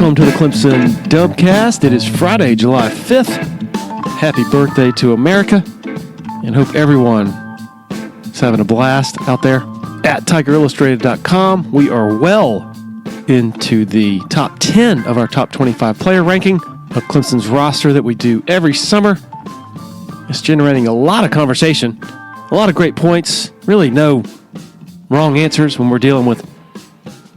Welcome to the Clemson Dubcast. It is Friday, July 5th. Happy birthday to America, and hope everyone is having a blast out there. At TigerIllustrated.com, we are well into the top 10 of our top 25 player ranking of Clemson's roster that we do every summer. It's generating a lot of conversation, a lot of great points, really no wrong answers when we're dealing with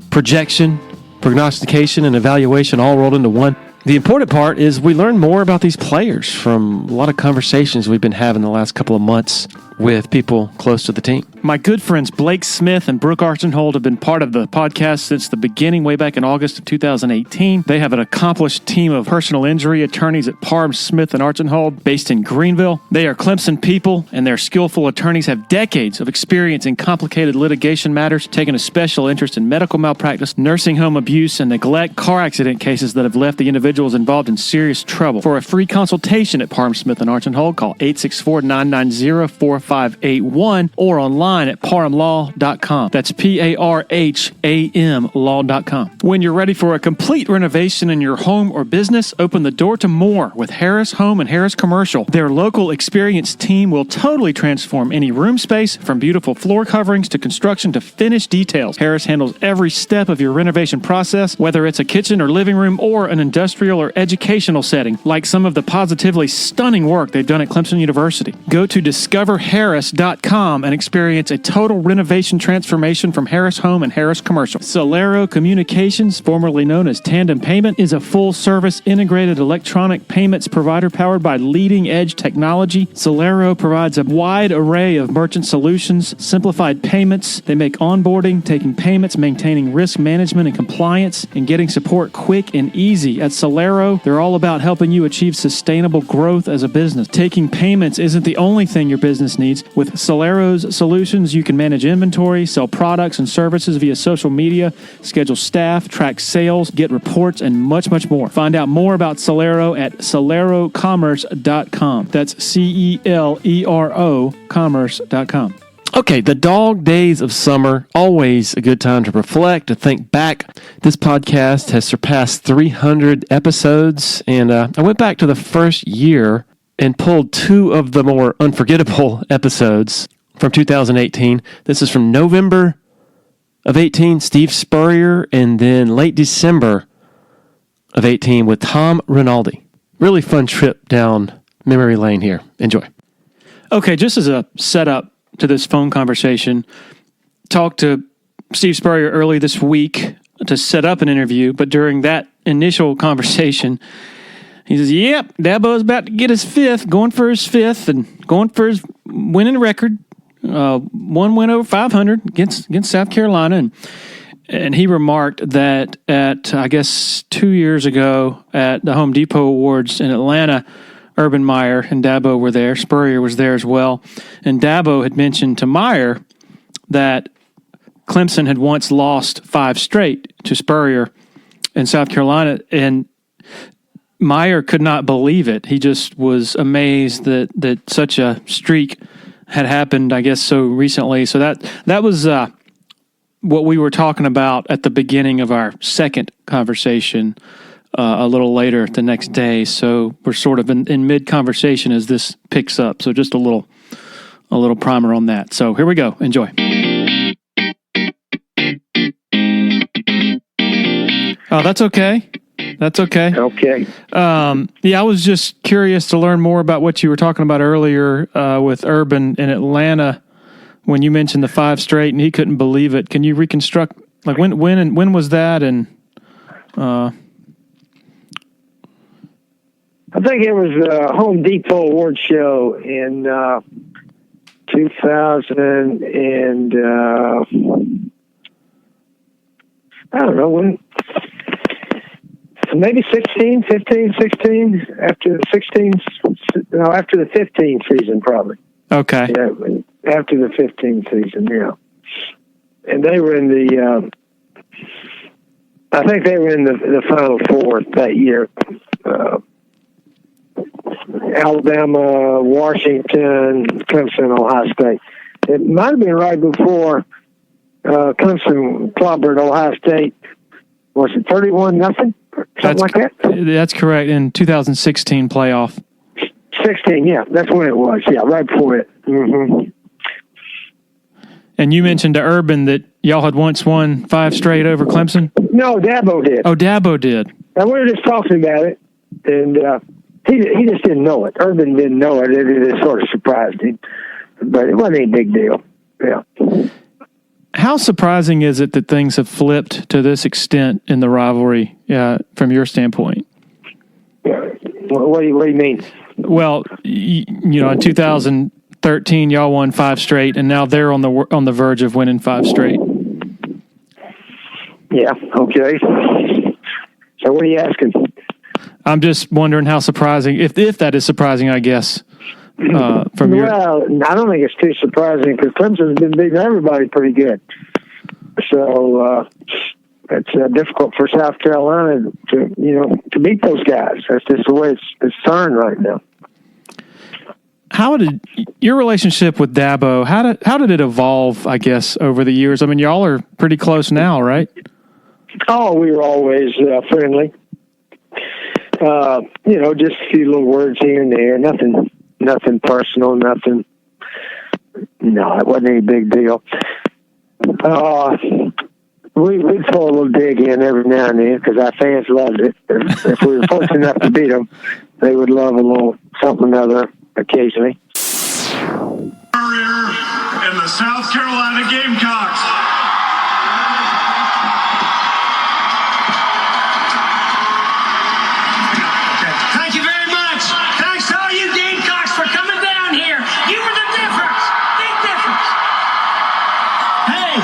projection, prognostication, and evaluation all rolled into one. The important part is we learn more about these players from a lot of conversations we've been having the last couple of months with people close to the team. My good friends Blake Smith and Brooke Archenhold have been part of the podcast since the beginning, way back in August of 2018. They have an accomplished team of personal injury attorneys at Parham, Smith, and Archenhold based in Greenville. They are Clemson people, and their skillful attorneys have decades of experience in complicated litigation matters, taking a special interest in medical malpractice, nursing home abuse, and neglect, car accident cases that have left the individuals involved in serious trouble. For a free consultation at Parham, Smith, and Archenhold, call 864-990-4581 or online at parhamlaw.com. That's PARHAM law.com. When you're ready for a complete renovation in your home or business, open the door to more with Harris Home and Harris Commercial. Their local experienced team will totally transform any room space, from beautiful floor coverings to construction to finished details. Harris handles every step of your renovation process, whether it's a kitchen or living room or an industrial or educational setting, like some of the positively stunning work they've done at Clemson University. Go to discoverharris.com and experience a total renovation transformation from Harris Home and Harris Commercial. Solero Communications, formerly known as Tandem Payment, is a full-service integrated electronic payments provider powered by leading-edge technology. Solero provides a wide array of merchant solutions, simplified payments. They make onboarding, taking payments, maintaining risk management and compliance, and getting support quick and easy. At Solero, they're all about helping you achieve sustainable growth as a business. Taking payments isn't the only thing your business needs. With Solero's solutions, you can manage inventory, sell products and services via social media, schedule staff, track sales, get reports, and much, much more. Find out more about Solero at solerocommerce.com. That's CELERO commerce.com. Okay, the dog days of summer, always a good time to reflect, to think back. This podcast has surpassed 300 episodes, and I went back to the first year and pulled two of the more unforgettable episodes from 2018. This is from November of 18, Steve Spurrier, and then late December of 18 with Tom Rinaldi. Really fun trip down memory lane here. Enjoy. Okay, just as a setup to this phone conversation, talked to Steve Spurrier early this week to set up an interview, but during that initial conversation, he says, yep, Dabo's about to get his fifth, going for his fifth, and going for his winning record. One win over 500 against South Carolina. And he remarked that at, I guess, 2 years ago at the Home Depot Awards in Atlanta, Urban Meyer and Dabo were there. Spurrier was there as well. And Dabo had mentioned to Meyer that Clemson had once lost 5 straight to Spurrier in South Carolina. And Meyer could not believe it. He just was amazed that such a streak had happened, I guess, so recently. So that was what we were talking about at the beginning of our second conversation a little later the next day. So we're sort of in mid-conversation as this picks up. So just a little primer on that. So here we go. Enjoy. Oh, that's okay. That's okay. Okay. Yeah, I was just curious to learn more about what you were talking about earlier with Urban in Atlanta when you mentioned the 5 straight and he couldn't believe it. Can you reconstruct, like when was that? And I think it was a Home Depot award show in 2000 and I don't know when. Maybe 16, 15, 16, after the 15 season, probably. Okay. Yeah, after the 15 season, yeah. And they were in I think they were in the Final Four that year. Alabama, Washington, Clemson, Ohio State. It might have been right before Clemson clobbered Ohio State. Was it 31-0? something like that. That's correct. In 2016 playoff. 16, yeah, that's when it was. Yeah, right before it. Mm-hmm. And you mentioned to Urban that y'all had once won 5 straight over Clemson? No, Dabo did. Oh, Dabo did. And we were just talking about it, and he just didn't know it. Urban didn't know it. It sort of surprised him. But it wasn't any big deal. Yeah. How surprising is it that things have flipped to this extent in the rivalry from your standpoint? What do you mean? Well, in 2013, y'all won 5 straight, and now they're on the verge of winning 5 straight. Yeah. Okay. So what are you asking? I'm just wondering how surprising, if that is surprising, I guess. From your... Well, I don't think it's too surprising because Clemson's been beating everybody pretty good. So it's difficult for South Carolina to beat those guys. That's just the way it's turned right now. How did your relationship with Dabo? How did it evolve? I guess over the years. I mean, y'all are pretty close now, right? Oh, we were always friendly. Just a few little words here and there. Nothing personal. Nothing. No, it wasn't any big deal. We'd throw a little dig in every now and then because our fans loved it. If we were fortunate enough to beat them, they would love a little something or other occasionally. Spurrier and the South Carolina Gamecocks. Thank you very much. Thanks to all you Gamecocks for coming down here. You were the difference. Big difference. Hey,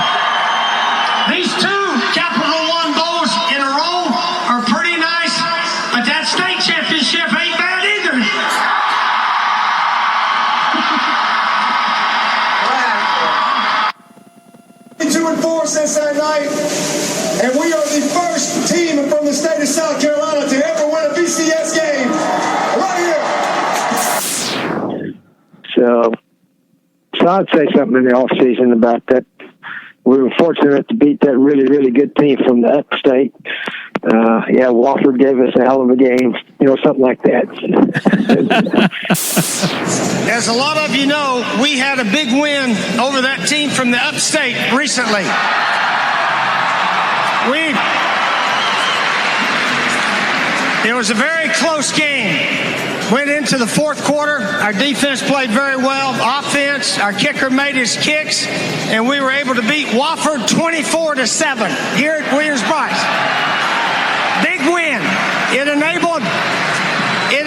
these 2 Capital One bowls in a row are pretty nice, but that state championship ain't bad either. 2-4 since that night, and we are the first team from the state of South Carolina to ever win a BCS game. Right here. So I'd say something in the off season about that. We were fortunate to beat that really, really good team from the upstate. Wofford gave us a hell of a game, something like that. As a lot of you know, we had a big win over that team from the upstate recently. It was a very close game. Went into the 4th quarter. Our defense played very well. Offense, our kicker made his kicks, and we were able to beat Wofford 24-7 here at Williams-Brice. Big win. It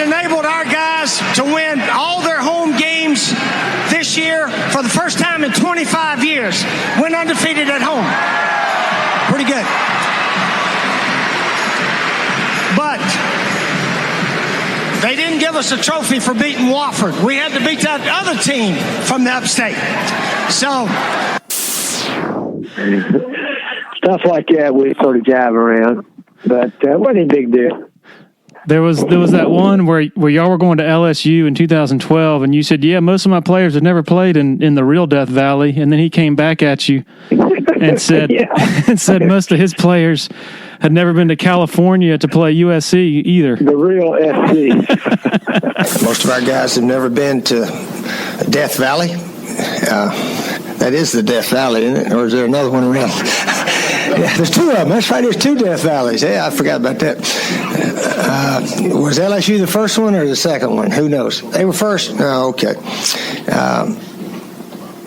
enabled our guys to win all their home games this year for the first time in 25 years. Went undefeated at home. Pretty good. But they didn't give us a trophy for beating Wofford. We had to beat that other team from the upstate. So stuff like that we sort of jive around, but it wasn't a big deal. There was that one where y'all were going to LSU in 2012, and you said, "Yeah, most of my players have never played in the real Death Valley," and then he came back at you and said said most of his players had never been to California to play USC either. The real SC. Most of our guys have never been to Death Valley. That is the Death Valley, isn't it? Or is there another one around? Yeah, there's 2 of them. That's right, there's 2 Death Valleys. Yeah, I forgot about that. Was LSU the first one or the second one? Who knows? They were first? Oh, okay.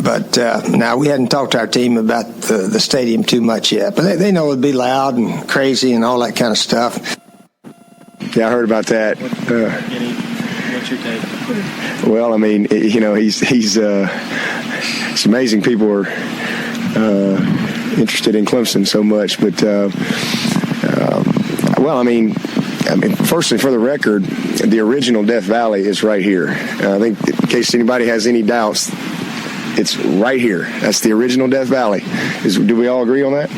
But now we hadn't talked to our team about the stadium too much yet. But they know it'd be loud and crazy and all that kind of stuff. Yeah, I heard about that. What's your take? Well, I mean, he's it's amazing people are interested in Clemson so much. But firstly, for the record, the original Death Valley is right here. I think in case anybody has any doubts, it's right here. That's the original Death Valley. Do we all agree on that?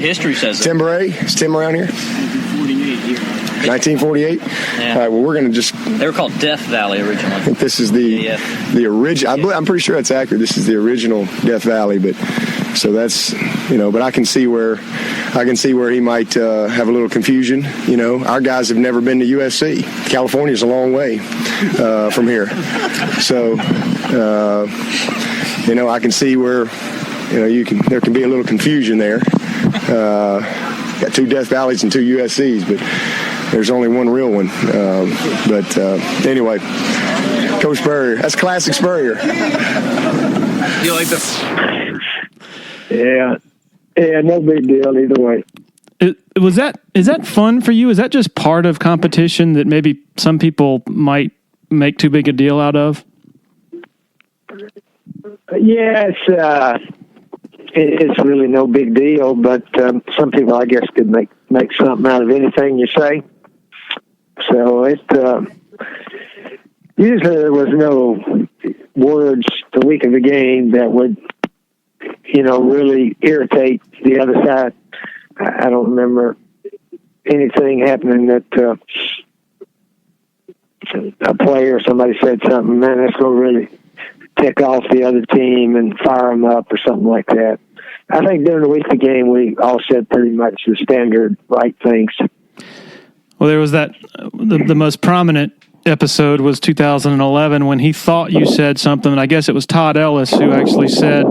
History says Tim Bray? Is Tim around here? 48 here. 1948? Yeah. All right, well, we're going to just... They were called Death Valley originally. I think this is the original... I'm pretty sure that's accurate. This is the original Death Valley, but... So that's, but I can see where he might have a little confusion. Our guys have never been to USC. California's a long way from here. So, I can see where, there can be a little confusion there. Got 2 Death Valleys and 2 USCs, but there's only one real one. Anyway, Coach Spurrier. That's classic Spurrier. You like this? Yeah, no big deal either way. Is that fun for you? Is that just part of competition that maybe some people might make too big a deal out of? Yeah, it's really no big deal, but some people, I guess, could make something out of anything you say. So usually there was no words the week of the game that would, really irritate the other side. I don't remember anything happening that a player or somebody said something, man, that's going to really tick off the other team and fire them up or something like that. I think during the week of the game, we all said pretty much the standard right things. Well, there was that, the most prominent episode was 2011 when he thought you said something, and I guess it was Todd Ellis who actually said,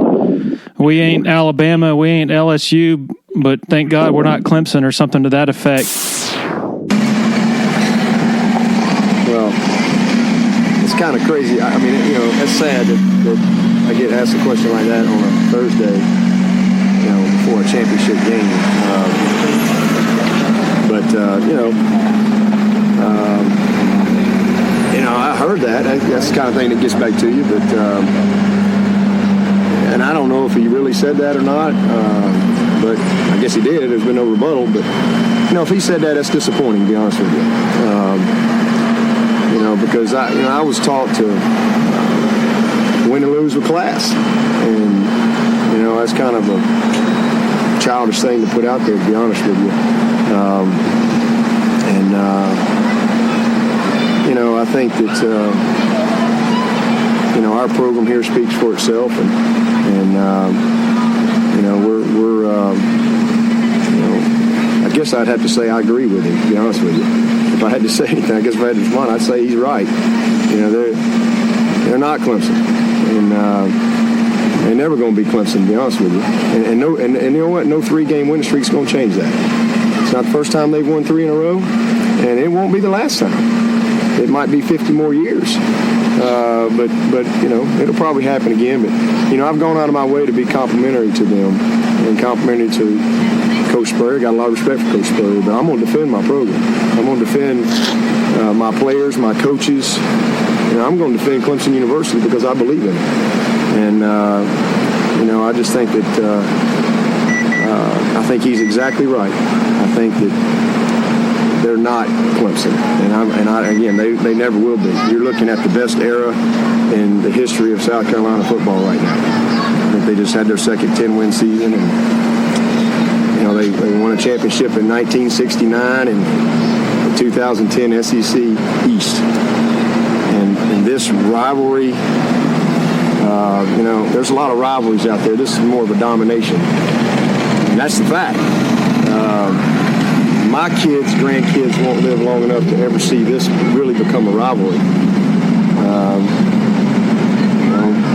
"We ain't Alabama, we ain't LSU, but thank God we're not Clemson," or something to that effect. Well, it's kind of crazy. I mean, it's sad that I get asked a question like that on a Thursday, before a championship game. I heard that. That's the kind of thing that gets back to you, but. And I don't know if he really said that or not, but I guess he did. There's been no rebuttal. But, if he said that, that's disappointing, to be honest with you. Because I was taught to win and lose with class. And, that's kind of a childish thing to put out there, to be honest with you. I think that, our program here speaks for itself. And I guess I'd have to say I agree with him, to be honest with you. If I had to say anything, I guess if I had to respond, I'd say he's right. They're not Clemson, and they're never going to be Clemson, to be honest with you. And you know what? No 3-game winning streak's going to change that. It's not the first time they've won 3 in a row, and it won't be the last time. It might be 50 more years. But it'll probably happen again. But, I've gone out of my way to be complimentary to them and complimentary to Coach Spurrier. Got a lot of respect for Coach Spurrier, but I'm going to defend my program. I'm going to defend my players, my coaches. I'm going to defend Clemson University because I believe in it. And, I just think that I think he's exactly right. I think that they're not Clemson, again, they never will be. You're looking at the best era in the history of South Carolina football right now. I think they just had their second 10-win season, and they won a championship in 1969 and the 2010 SEC East. And this rivalry, there's a lot of rivalries out there. This is more of a domination, and that's the fact. My kids, grandkids won't live long enough to ever see this really become a rivalry.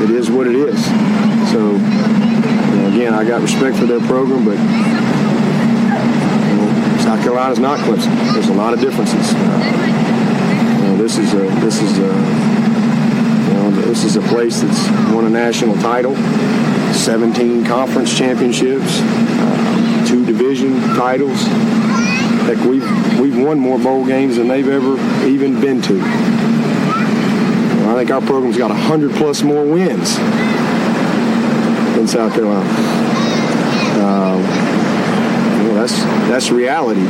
It is what it is. So, again, I got respect for their program, but South Carolina's not Clemson. There's a lot of differences. This is a place that's won a national title, 17 conference championships, 2 division titles. Heck, we've won more bowl games than they've ever even been to. I think our program's got 100+ more wins than South Carolina. That's reality.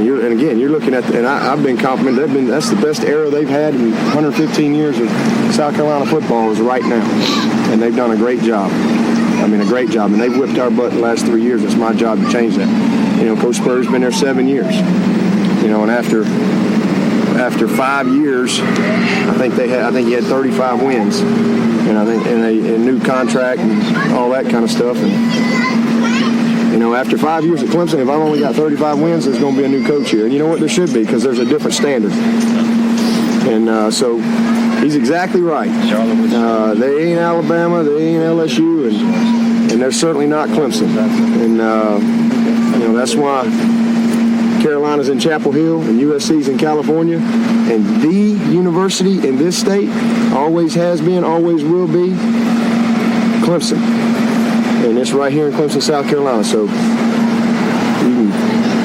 You're looking at, and I've been complimented. That's the best era they've had in 115 years of South Carolina football is right now, and they've done a great job. A great job, and they've whipped our butt the last 3 years. It's my job to change that. Coach Spurrier's been there 7 years. And after 5 years, I think he had 35 wins, and I think a new contract and all that kind of stuff. And after 5 years at Clemson, if I've only got 35 wins, there's going to be a new coach here. And you know what? There should be, because there's a different standard. And so he's exactly right. They ain't Alabama, they ain't LSU, and they're certainly not Clemson. And that's why Carolina's in Chapel Hill and USC's in California, and the university in this state always has been, always will be Clemson. And it's right here in Clemson, South Carolina. So you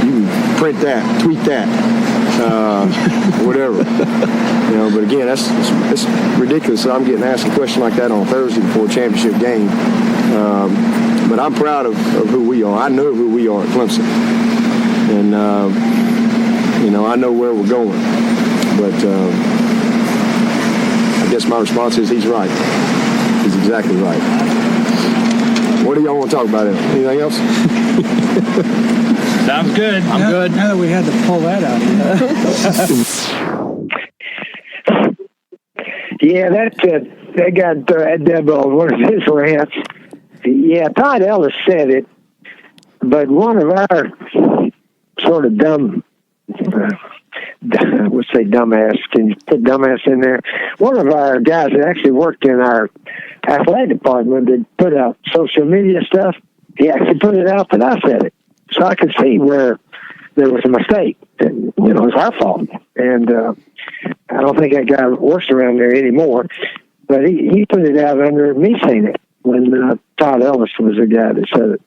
can print that, tweet that, whatever. But again, it's ridiculous that I'm getting asked a question like that on Thursday before a championship game. But I'm proud of who we are. I know who we are at Clemson. And, I know where we're going. But I guess my response is he's right. He's exactly right. What do y'all want to talk about? Anything else? Sounds good. I'm good. Now that we had to pull that out. Yeah, that got Dabo, one of his rants. Yeah, Todd Ellis said it, but one of our sort of dumb, I would say dumbass, can you put dumbass in there? One of our guys that actually worked in our athletic department that put out social media stuff, he actually put it out that I said it. So I could see where there was a mistake. And, it was our fault. And I don't think that guy works around there anymore. But he put it out under me saying it when Todd Ellis was the guy that said it.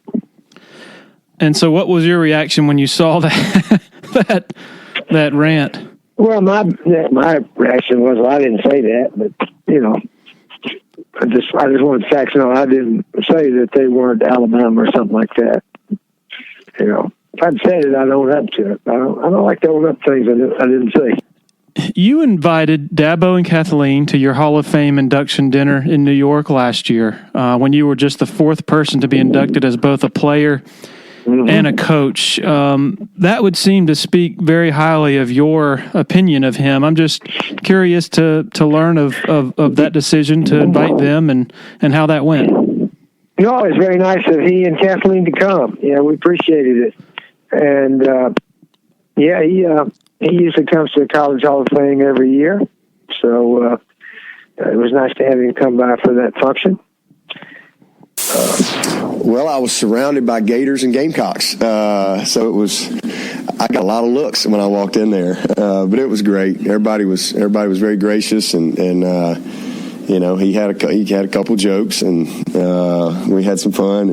And so what was your reaction when you saw that rant? Well, my reaction was, well, I didn't say that, but, I just wanted facts. No, I didn't say that they weren't Alabama or something like that. If I'd said it, I'd own up to it. I don't like to own up things I didn't say. You invited Dabo and Kathleen to your Hall of Fame induction dinner in New York last year when you were just the fourth person to be inducted as both a player and a coach. That would seem to speak very highly of your opinion of him. I'm just curious to learn of that decision to invite them and how that went. It was very nice of he and Kathleen to come. Yeah, we appreciated it. And, he usually comes to the College Hall of Fame every year. So it was nice to have him come by for that function. Well, I was surrounded by Gators and Gamecocks. So I got a lot of looks when I walked in there. But it was great. Everybody was very gracious, and he had a couple jokes, and we had some fun,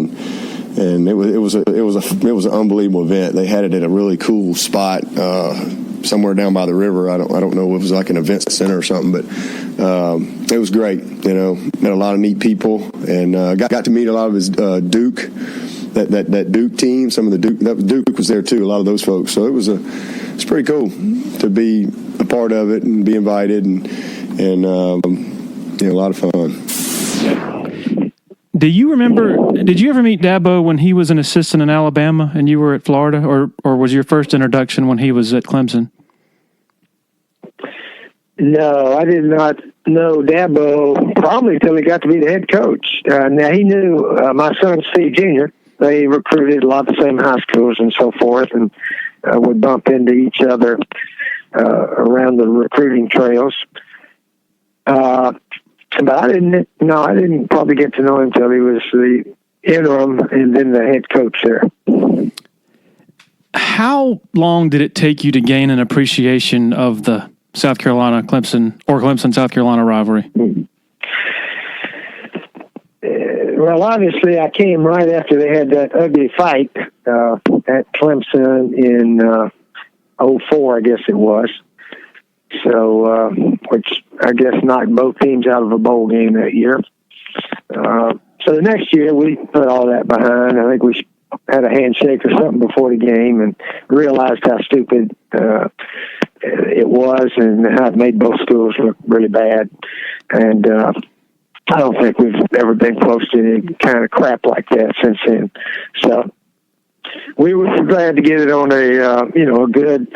and it was an unbelievable event. They had it at a really cool spot somewhere down by the river. I don't know if it was like an event center or something, but it was great. Met a lot of neat people, and got to meet a lot of his Duke, that Duke team. Some of the Duke was there too. A lot of those folks. So it's pretty cool to be a part of it and be invited, and a lot of fun. Did you ever meet Dabo when he was an assistant in Alabama and you were at Florida, or was your first introduction when he was at Clemson? No, I did not know Dabo probably until he got to be the head coach. Now, he knew my son, Steve Jr. They recruited a lot of the same high schools and so forth, and would bump into each other around the recruiting trails. But I didn't probably get to know him until he was the interim and then the head coach there. How long did it take you to gain an appreciation of the South Carolina-Clemson or Clemson-South Carolina rivalry? Well, obviously, I came right after they had that ugly fight at Clemson in 2004, I guess it was. So, which I guess knocked both teams out of a bowl game that year. So the next year, we put all that behind. I think we had a handshake or something before the game and realized how stupid it was and how it made both schools look really bad. And I don't think we've ever been close to any kind of crap like that since then. So we were glad to get it on a good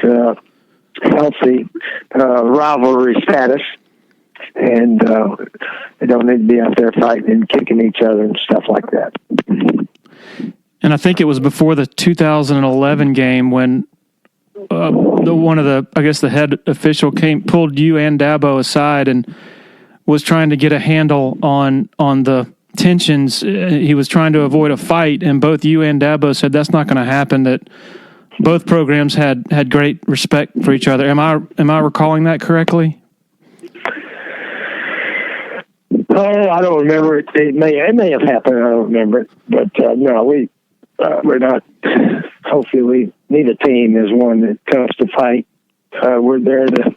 healthy rivalry status, and they don't need to be out there fighting and kicking each other and stuff like that. And I think it was before the 2011 game when the head official pulled you and Dabo aside and was trying to get a handle on the tensions. He was trying to avoid a fight, and both you and Dabo said that's not going to happen, that both programs had great respect for each other. Am I recalling that correctly? Oh, I don't remember it. It may have happened. I don't remember it. But no, we're not. Hopefully, we need a team as one that comes to fight. We're there to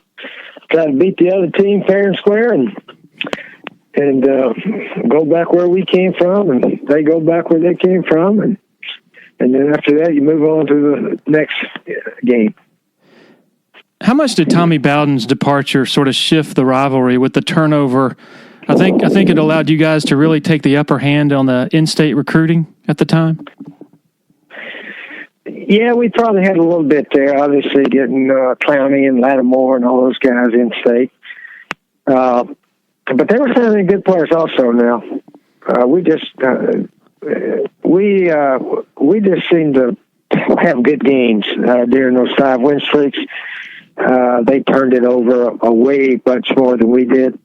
try to beat the other team fair and square, and go back where we came from, and they go back where they came from, and then after that, you move on to the next game. How much did Tommy Bowden's departure sort of shift the rivalry with the turnover? I think it allowed you guys to really take the upper hand on the in-state recruiting at the time. Yeah, we probably had a little bit there. Obviously, getting Clowney and Lattimore and all those guys in-state. But they were signing good players also. Now, we just seemed to have good games during those 5 win streaks. They turned it over a way much more than we did,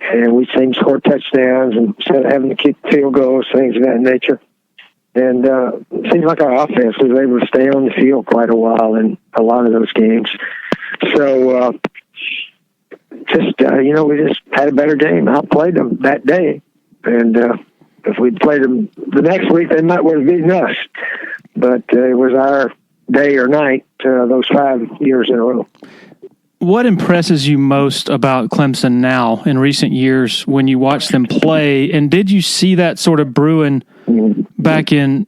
and we seemed to score touchdowns instead of having to kick field goals, things of that nature. And it seemed like our offense was able to stay on the field quite a while in a lot of those games. So. We just had a better game. Outplayed them that day. And if we'd played them the next week, they might would have beaten us. But it was our day or night those 5 years in a row. What impresses you most about Clemson now in recent years when you watch them play? And did you see that sort of brewing back in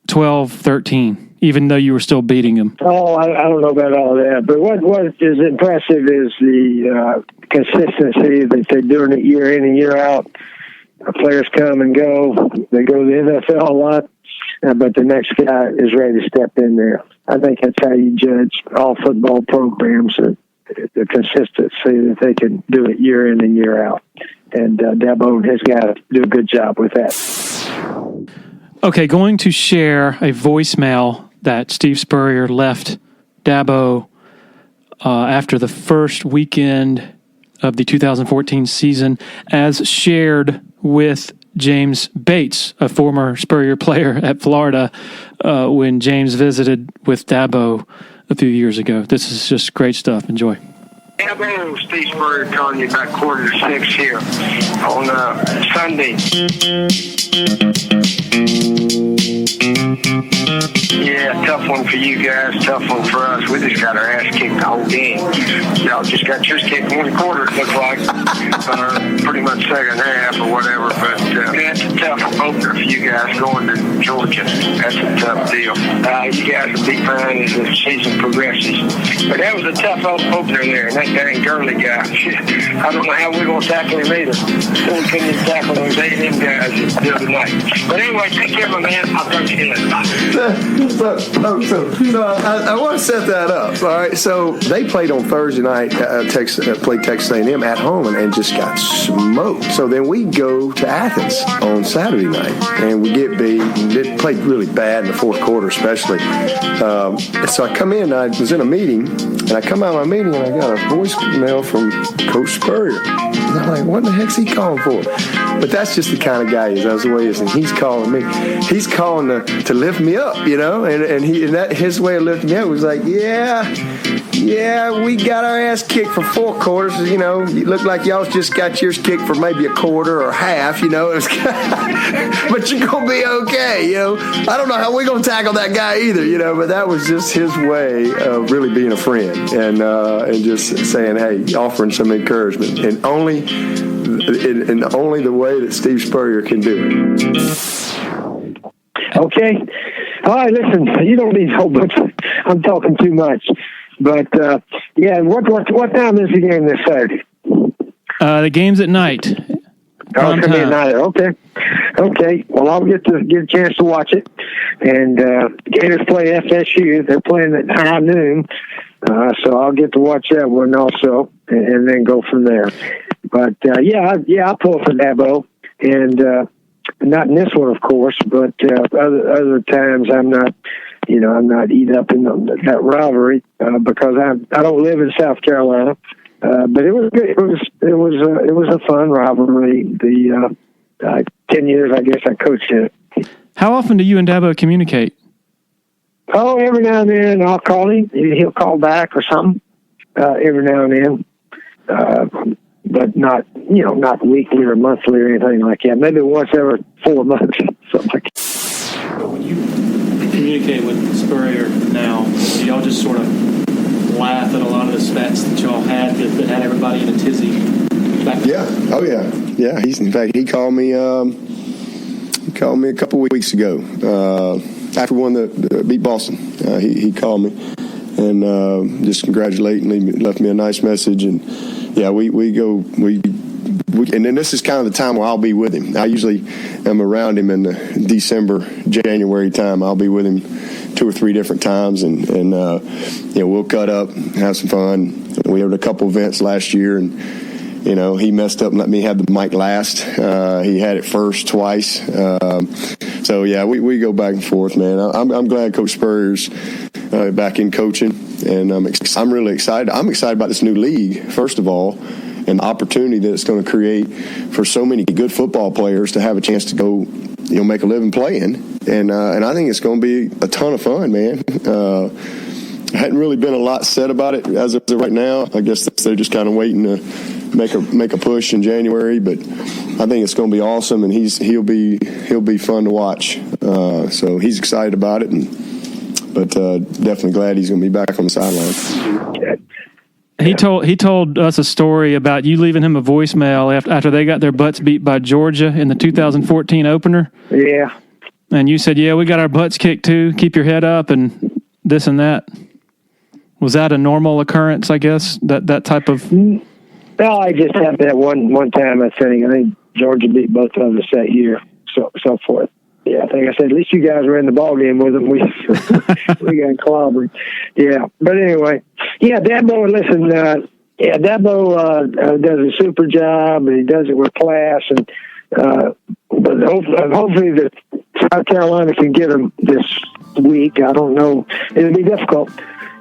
12-13? Even though you were still beating them? Oh, I don't know about all that. But what is impressive is the consistency that they're doing it year in and year out. Players come and go. They go to the NFL a lot, but the next guy is ready to step in there. I think that's how you judge all football programs, the consistency that they can do it year in and year out. And Dabo has got to do a good job with that. Okay, going to share a voicemail that Steve Spurrier left Dabo after the first weekend of the 2014 season, as shared with James Bates, a former Spurrier player at Florida, when James visited with Dabo a few years ago. This is just great stuff. Enjoy. Dabo, Steve Spurrier calling you back 5:45 here on Sunday. Yeah, tough one for you guys, tough one for us. We just got our ass kicked the whole game. Y'all just got yours kicked 1 quarter, it looks like. Pretty much second half or whatever. But that's a tough opener for you guys going to Georgia. That's a tough deal. You guys will be fine as the season progresses. But that was a tough opener there. And that dang Gurley guy. I don't know how we're going to tackle him either. We couldn't even tackle those A&M guys the other night. But anyway, take care, my man. I'll talk to you later. I want to set that up. All right, so they played on Thursday night. Played Texas A&M at home and just got smoked. So then we go to Athens on Saturday night and we get beat. It played really bad in the fourth quarter, especially. So I come in. I was in a meeting, and I come out of my meeting and I got a voicemail from Coach Spurrier. And I'm like, what the heck's he calling for? But that's just the kind of guy he is. That's the way he is. And he's calling me. He's calling to lift me up, you know. And his way of lifting me up was like, yeah, we got our ass kicked for 4 quarters. You know, you look like y'all just got yours kicked for maybe a quarter or half, you know. But you're going to be okay, you know. I don't know how we're going to tackle that guy either, you know. But that was just his way of really being a friend and just saying, hey, offering some encouragement. And only the way that Steve Spurrier can do it. Okay. All right, listen, you don't need a whole bunch. I'm talking too much. But, yeah, what time is the game this Saturday? The game's at night. Oh, it's going to be at night. Okay. Well, I'll get a chance to watch it. And Gators play FSU. They're playing at high noon. So I'll get to watch that one also, and then go from there. But I pull for Dabo, and not in this one, of course, but other times I'm not eating up in that rivalry because I don't live in South Carolina. But it was good. It was a fun rivalry. The 10 years, I guess, I coached it. How often do you and Dabo communicate? Oh, every now and then I'll call him. He'll call back or something. Every now and then, but not weekly or monthly or anything like that. Maybe once every 4 months, something like that. When you communicate with Spurrier now, do y'all just sort of laugh at a lot of the spats that y'all had that had everybody in a tizzy? Yeah. Oh yeah. Yeah. He called me. He called me a couple weeks ago after we won the beat Boston. He called me and just congratulating me, left me a nice message, and yeah, we and then this is kind of the time where I'll be with him. I usually am around him in the December, January time. I'll be with him 2 or 3 different times, and we'll cut up, have some fun. We had a couple events last year, and he messed up and let me have the mic last. He had it first twice. So yeah, we go back and forth, man. I'm glad Coach Spurrier's back in coaching, and I'm really excited. I'm excited about this new league, first of all, and the opportunity that it's going to create for so many good football players to have a chance to go, make a living playing. And I think it's going to be a ton of fun, man. Hadn't really been a lot said about it as of right now. I guess they're just kind of waiting to make a push in January, but I think it's going to be awesome, and he'll be fun to watch. So he's excited about it, but definitely glad he's going to be back on the sideline. He told us a story about you leaving him a voicemail after they got their butts beat by Georgia in the 2014 opener. Yeah. And you said, "Yeah, we got our butts kicked too. Keep your head up," and this and that. Was that a normal occurrence? I guess that type of. No, I just had that one time. I think Georgia beat both of us that year, so forth. Yeah, I think I said at least you guys were in the ball game with them. We got clobbered. Yeah, but anyway, yeah, Dabo. Listen, Dabo does a super job, and he does it with class, and but hopefully the South Carolina can get him this week. I don't know; it'll be difficult.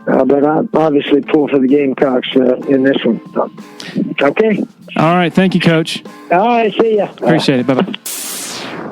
But I obviously pull for the Gamecocks in this one. Okay. All right. Thank you, Coach. All right. See ya. Appreciate it. Bye-bye.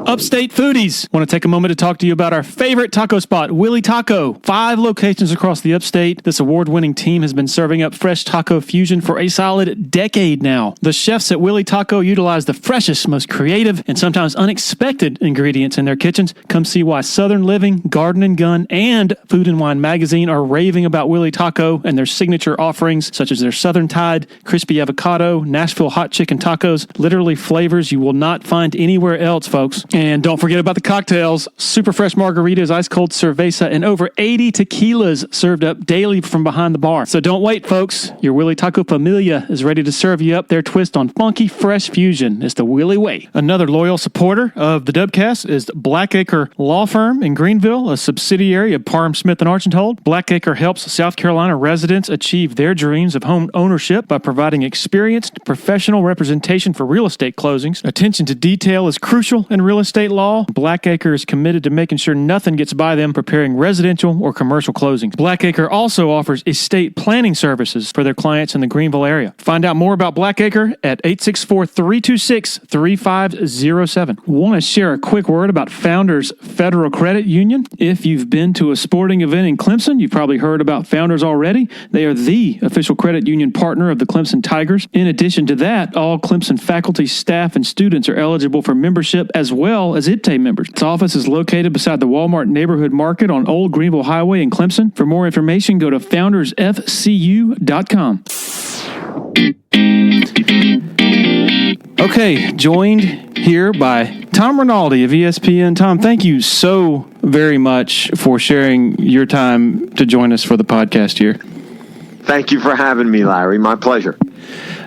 Upstate Foodies. Want to take a moment to talk to you about our favorite taco spot, Willie Taco. 5 locations across the upstate. This award-winning team has been serving up fresh taco fusion for a solid decade now. The chefs at Willie Taco utilize the freshest, most creative, and sometimes unexpected ingredients in their kitchens. Come see why Southern Living, Garden and Gun, and Food and Wine Magazine are raving about Willie Taco and their signature offerings, such as their Southern Tide, crispy avocado, Nashville hot chicken tacos, literally flavors you will not find anywhere else, folks. And don't forget about the cocktails. Super fresh margaritas, ice cold cerveza, and over 80 tequilas served up daily from behind the bar. So don't wait, folks. Your Willie Taco Familia is ready to serve you up their twist on funky, fresh fusion. It's the Willie way. Another loyal supporter of the Dubcast is Blackacre Law Firm in Greenville, a subsidiary of Parham Smith and Archambault. Blackacre helps South Carolina residents achieve their dreams of home ownership by providing experienced professional representation for real estate closings. Attention to detail is crucial in real estate law. Blackacre is committed to making sure nothing gets by them preparing residential or commercial closings. Blackacre also offers estate planning services for their clients in the Greenville area. Find out more about Blackacre at 864-326-3507. Want to share a quick word about Founders Federal Credit Union? If you've been to a sporting event in Clemson, you've probably heard about Founders already. They are the official credit union partner of the Clemson Tigers. In addition to that, all Clemson faculty, staff, and students are eligible for membership as well as IPTAY members. Its office is located beside the Walmart Neighborhood Market on Old Greenville Highway in Clemson. For more information, go to foundersfcu.com. Okay, joined here by Tom Rinaldi of ESPN. Tom, thank you so very much for sharing your time to join us for the podcast here. Thank you for having me, Larry. My pleasure.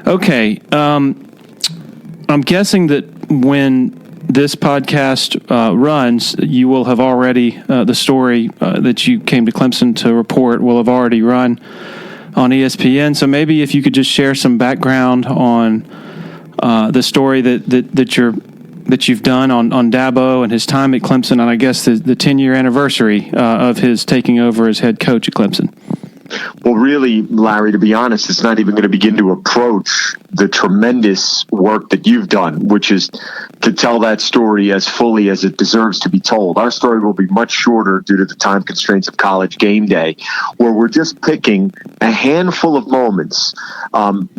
Okay, I'm guessing that when this podcast runs, you will have already, the story that you came to Clemson to report will have already run. on ESPN. So maybe if you could just share some background on the story that you've done on Dabo and his time at Clemson, and I guess the 10-year anniversary of his taking over as head coach at Clemson. Well, really, Larry, to be honest, it's not even going to begin to approach the tremendous work that you've done, which is to tell that story as fully as it deserves to be told. Our story will be much shorter due to the time constraints of College Game Day, where we're just picking a handful of moments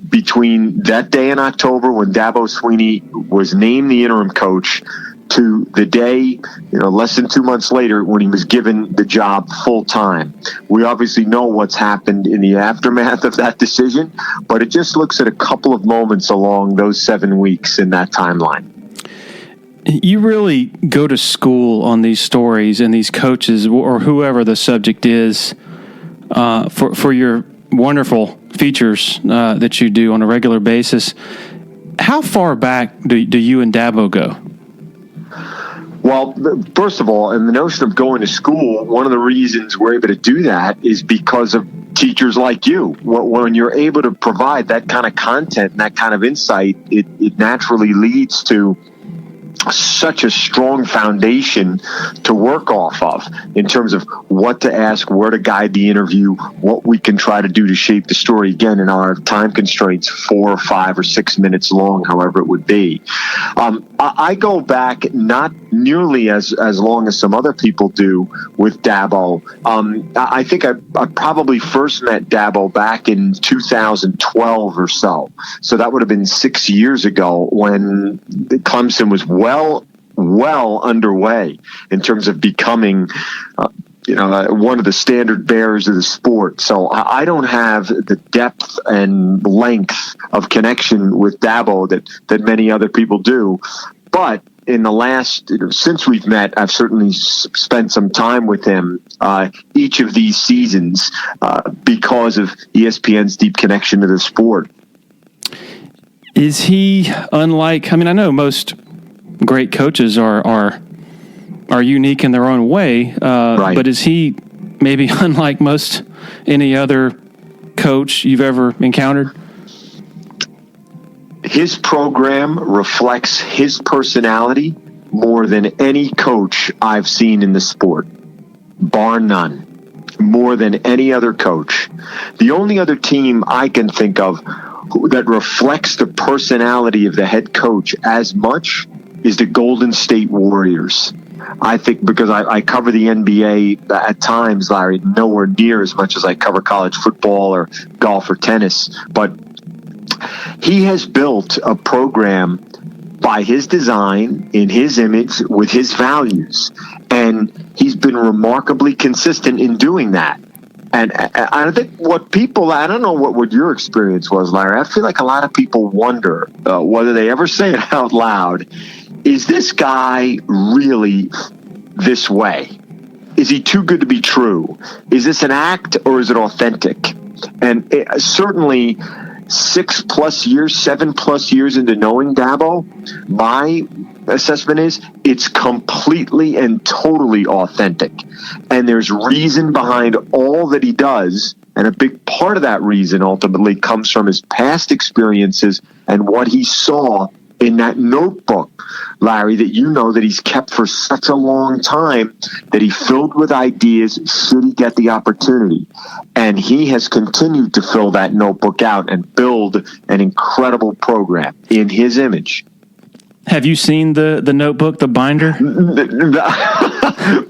between that day in October when Dabo Swinney was named the interim coach to the day, less than 2 months later when he was given the job full time. We obviously know what's happened in the aftermath of that decision, but it just looks at a couple of moments along those 7 weeks in that timeline. You really go to school on these stories and these coaches or whoever the subject is for your wonderful features that you do on a regular basis. How far back do you and Dabo go? Well, first of all, in the notion of going to school, one of the reasons we're able to do that is because of teachers like you. When you're able to provide that kind of content and that kind of insight, it naturally leads to such a strong foundation to work off of in terms of what to ask, where to guide the interview, what we can try to do to shape the story, again, in our time constraints, 4 or 5 or 6 minutes long, however it would be. I go back not nearly as long as some other people do with Dabo. I think I probably first met Dabo back in 2012 or so. So that would have been 6 years ago when Clemson was well underway in terms of becoming one of the standard bearers of the sport. So I don't have the depth and length of connection with Dabo that many other people do. But in the last, since we've met, I've certainly spent some time with him each of these seasons because of ESPN's deep connection to the sport. Is he unlike, I know most great coaches are unique in their own way, right. But is he maybe unlike most any other coach you've ever encountered? His program reflects his personality more than any coach I've seen in the sport, bar none, more than any other coach. The only other team I can think of that reflects the personality of the head coach as much is the Golden State Warriors. I think because I cover the NBA at times, Larry, nowhere near as much as I cover college football or golf or tennis, but he has built a program by his design, in his image, with his values, and he's been remarkably consistent in doing that. And I think I don't know what your experience was, Larry. I feel like a lot of people wonder whether they ever say it out loud. Is this guy really this way? Is he too good to be true? Is this an act or is it authentic? And certainly 6+ years, 7+ years into knowing Dabo, my assessment is it's completely and totally authentic. And there's reason behind all that he does. And a big part of that reason ultimately comes from his past experiences and what he saw in that notebook, Larry, that he's kept for such a long time, that he filled with ideas should he get the opportunity. And he has continued to fill that notebook out and build an incredible program in his image. Have you seen the notebook, the binder?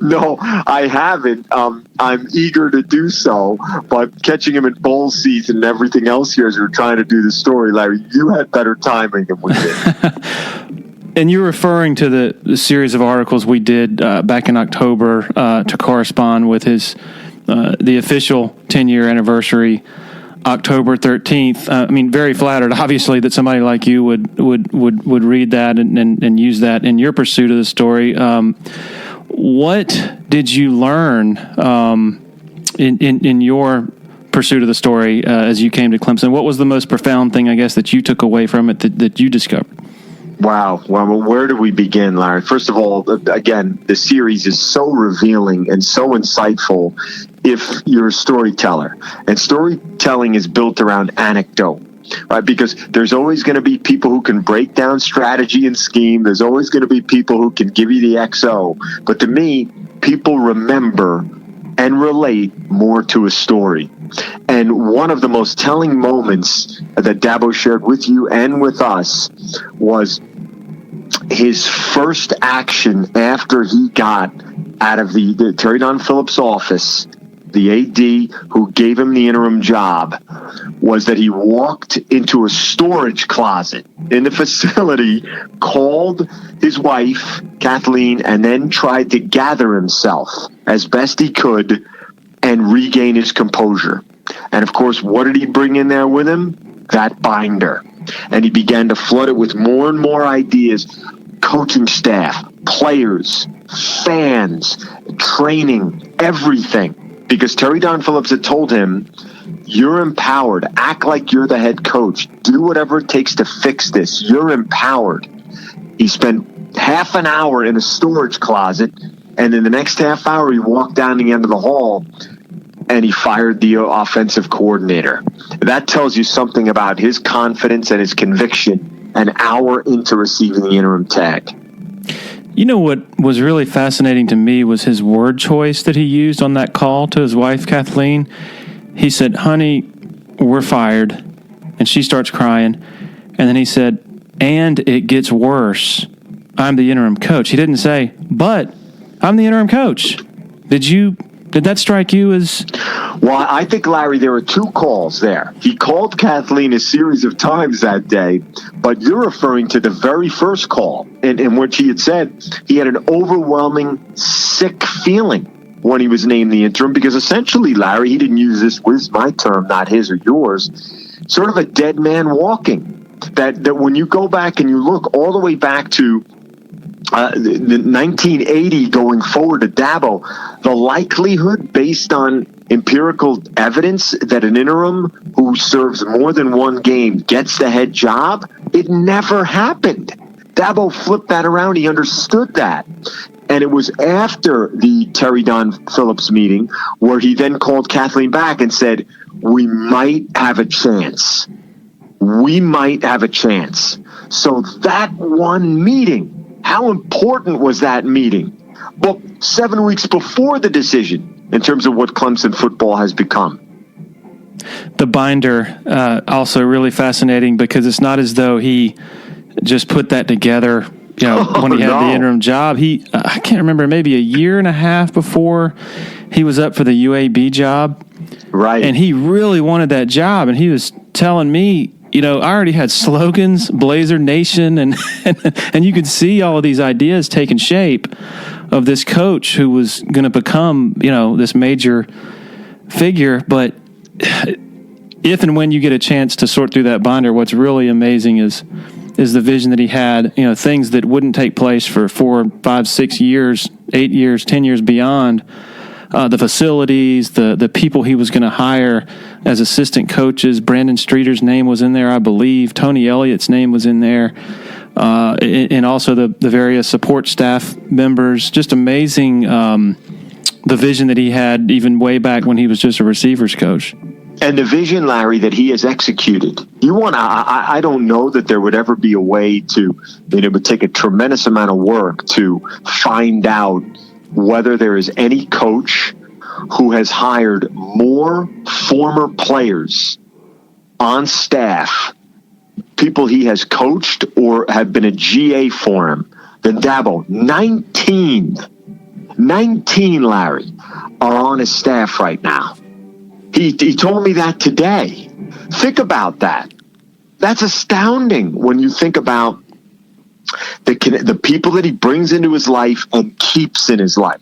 No, I haven't. I'm eager to do so, but catching him in bowl season and everything else here as we're trying to do the story, Larry, you had better timing than we did. And you're referring to the series of articles we did back in October to correspond with his the official 10-year anniversary, October 13th. Very flattered, obviously, that somebody like you would read that and use that in your pursuit of the story. What did you learn in your pursuit of the story as you came to Clemson? What was the most profound thing, I guess, that you took away from it that you discovered? Wow. Well, where do we begin, Larry? First of all, again, the series is so revealing and so insightful if you're a storyteller. And storytelling is built around anecdote, right? Because there's always going to be people who can break down strategy and scheme. There's always going to be people who can give you the XO. But to me, people remember and relate more to a story. And one of the most telling moments that Dabo shared with you and with us was his first action after he got out of the Terry Don Phillips' office, the AD who gave him the interim job, was that he walked into a storage closet in the facility, called his wife, Kathleen, and then tried to gather himself as best he could and regain his composure. And of course, what did he bring in there with him? That binder. And he began to flood it with more and more ideas, coaching staff, players, fans, training, everything. Because Terry Don Phillips had told him, you're empowered. Act like you're the head coach. Do whatever it takes to fix this. You're empowered. He spent half an hour in a storage closet, and in the next half hour, he walked down the end of the hall, and he fired the offensive coordinator. That tells you something about his confidence and his conviction an hour into receiving the interim tag. You know what was really fascinating to me was his word choice that he used on that call to his wife, Kathleen. He said, honey, we're fired. And she starts crying. And then he said, and it gets worse. I'm the interim coach. He didn't say, but I'm the interim coach. Did that strike you as... Well, I think, Larry, there were two calls there. He called Kathleen a series of times that day, but you're referring to the very first call in which he had said he had an overwhelming sick feeling when he was named the interim, because essentially, Larry, he didn't use this was my term, not his or yours, sort of a dead man walking. That when you go back and you look all the way back to the 1980 going forward to Dabo, the likelihood based on empirical evidence that an interim who serves more than one game gets the head job, it never happened. Dabo flipped that around. He understood that. And it was after the Terry Don Phillips meeting where he then called Kathleen back and said, we might have a chance. We might have a chance. So that one meeting, how important was that meeting? Well, 7 weeks before the decision in terms of what Clemson football has become. The binder, also really fascinating because it's not as though he just put that together, when he had the interim job. I can't remember, maybe a year and a half before he was up for the UAB job. Right. And he really wanted that job. And he was telling me, I already had slogans, Blazer Nation, and you could see all of these ideas taking shape of this coach who was going to become, this major figure. But if and when you get a chance to sort through that binder, what's really amazing is the vision that he had, things that wouldn't take place for 4, 5, 6 years, 8 years, 10 years beyond. The facilities, the people he was going to hire as assistant coaches. Brandon Streeter's name was in there, I believe. Tony Elliott's name was in there. And also the various support staff members. Just amazing the vision that he had even way back when he was just a receivers coach. And the vision, Larry, that he has executed. I don't know that there would ever be a way to, it would take a tremendous amount of work to find out whether there is any coach who has hired more former players on staff, people he has coached or have been a GA for him, than Dabo. 19, Larry, are on his staff right now. He told me that today. Think about that. That's astounding when you think about the people that he brings into his life and keeps in his life.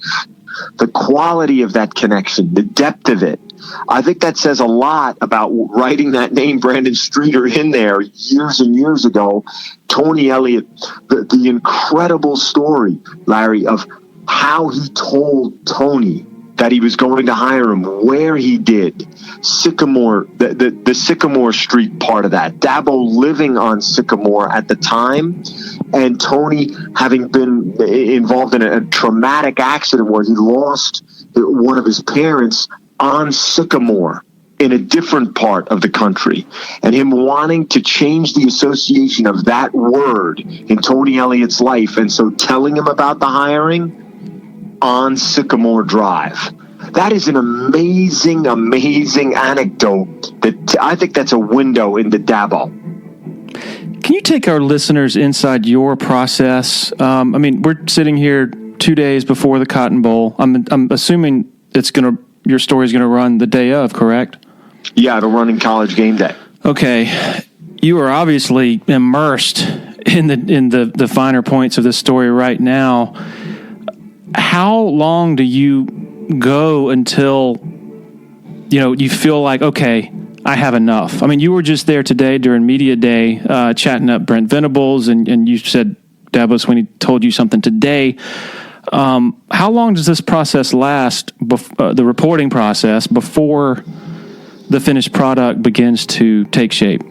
The quality of that connection, the depth of it. I think that says a lot about writing that name, Brandon Streeter, in there years and years ago. Tony Elliott, the incredible story, Larry, of how he told Tony that he was going to hire him, where he did. Sycamore, the Sycamore Street part of that. Dabo living on Sycamore at the time, and Tony having been involved in a traumatic accident where he lost one of his parents on Sycamore in a different part of the country, and him wanting to change the association of that word in Tony Elliott's life, and so telling him about the hiring on Sycamore Drive. That is an amazing, amazing anecdote that I think that's a window into Dabo. Can you take our listeners inside your process? We're sitting here 2 days before the Cotton Bowl. I'm assuming your story is going to run the day of, correct? Yeah, it'll run in College Game Day. Okay. You are obviously immersed in the finer points of this story right now. How long do you go until, you feel like, okay, I have enough? I mean, you were just there today during media day, chatting up Brent Venables, and you said Dabo Swinney told you something today. How long does this process last, the reporting process, before the finished product begins to take shape?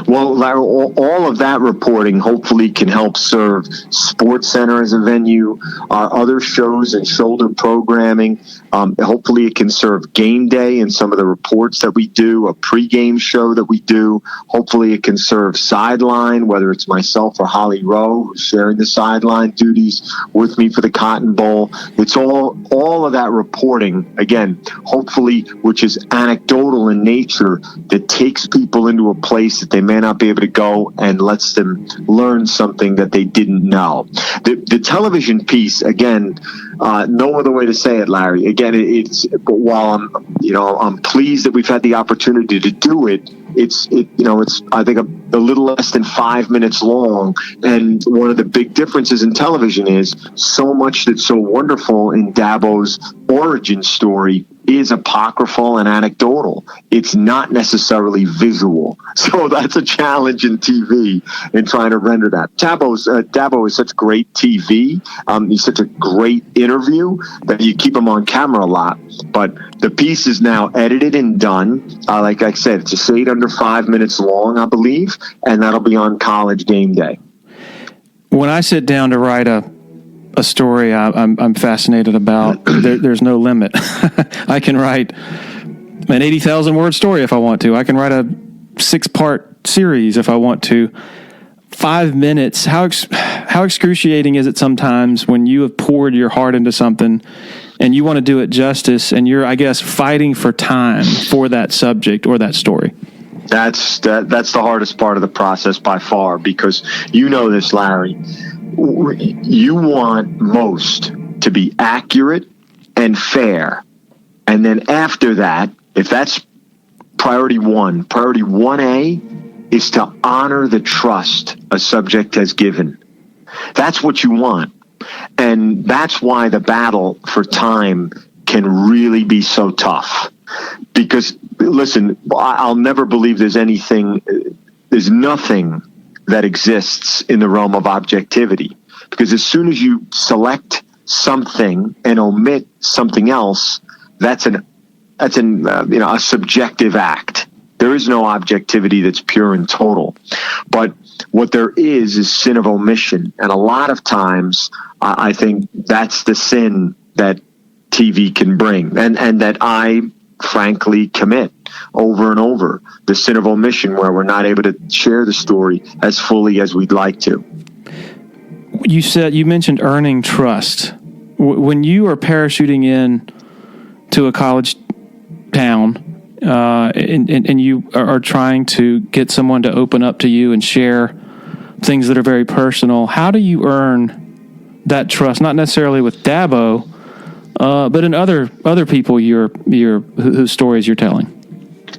Well, Larry, all of that reporting hopefully can help serve SportsCenter as a venue, our other shows and shoulder programming. Hopefully it can serve Game Day and some of the reports that we do, a pregame show that we do. Hopefully it can serve Sideline, whether it's myself or Holly Rowe, who's sharing the sideline duties with me for the Cotton Bowl. It's all of that reporting, again, hopefully, which is anecdotal in nature, that takes people into a place that they may not be able to go and lets them learn something that they didn't know. The television piece, again, no other way to say it, Larry. Again, while I'm pleased that we've had the opportunity to do it. It's I think a little less than 5 minutes long, and one of the big differences in television is so much that's so wonderful in Dabo's origin story is apocryphal and anecdotal. It's not necessarily visual, so that's a challenge in TV in trying to render that. Dabo is such great TV. He's such a great interview that you keep him on camera a lot. But the piece is now edited and done. Like I said, it's a shade under 5 minutes long, I believe, and that'll be on College Game Day. When I sit down to write a story I'm fascinated about, there's no limit. I can write an 80,000 word story if I want to. I can write a 6-part series if I want to. 5 minutes. How excruciating is it sometimes when you have poured your heart into something and you want to do it justice, and you're, I guess, fighting for time for that subject or that story? That's the hardest part of the process by far, because you know this, Larry. You want most to be accurate and fair. And then after that, if that's priority 1A is to honor the trust a subject has given. That's what you want. And that's why the battle for time can really be so tough. Because, listen, I'll never believe there's nothing that exists in the realm of objectivity. Because as soon as you select something and omit something else, that's a subjective act. There is no objectivity that's pure and total. But what there is sin of omission. And a lot of times, I think that's the sin that TV can bring, and that I frankly commit over and over, the sin of omission, where we're not able to share the story as fully as we'd like to. You mentioned earning trust. When you are parachuting in to a college town, and you are trying to get someone to open up to you and share things that are very personal, how do you earn that trust? Not necessarily with Dabo, but in other people whose stories you're telling.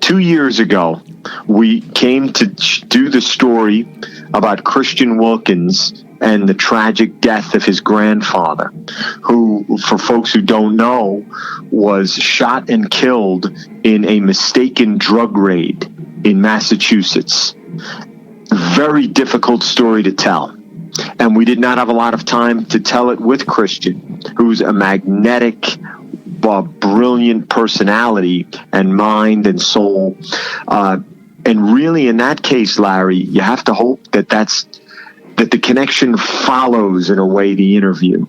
2 years ago, we came to do the story about Christian Wilkins and the tragic death of his grandfather, who, for folks who don't know, was shot and killed in a mistaken drug raid in Massachusetts. Very difficult story to tell. And we did not have a lot of time to tell it with Christian, who's a magnetic, brilliant personality and mind and soul. And really, in that case, Larry, you have to hope that the connection follows, in a way, the interview.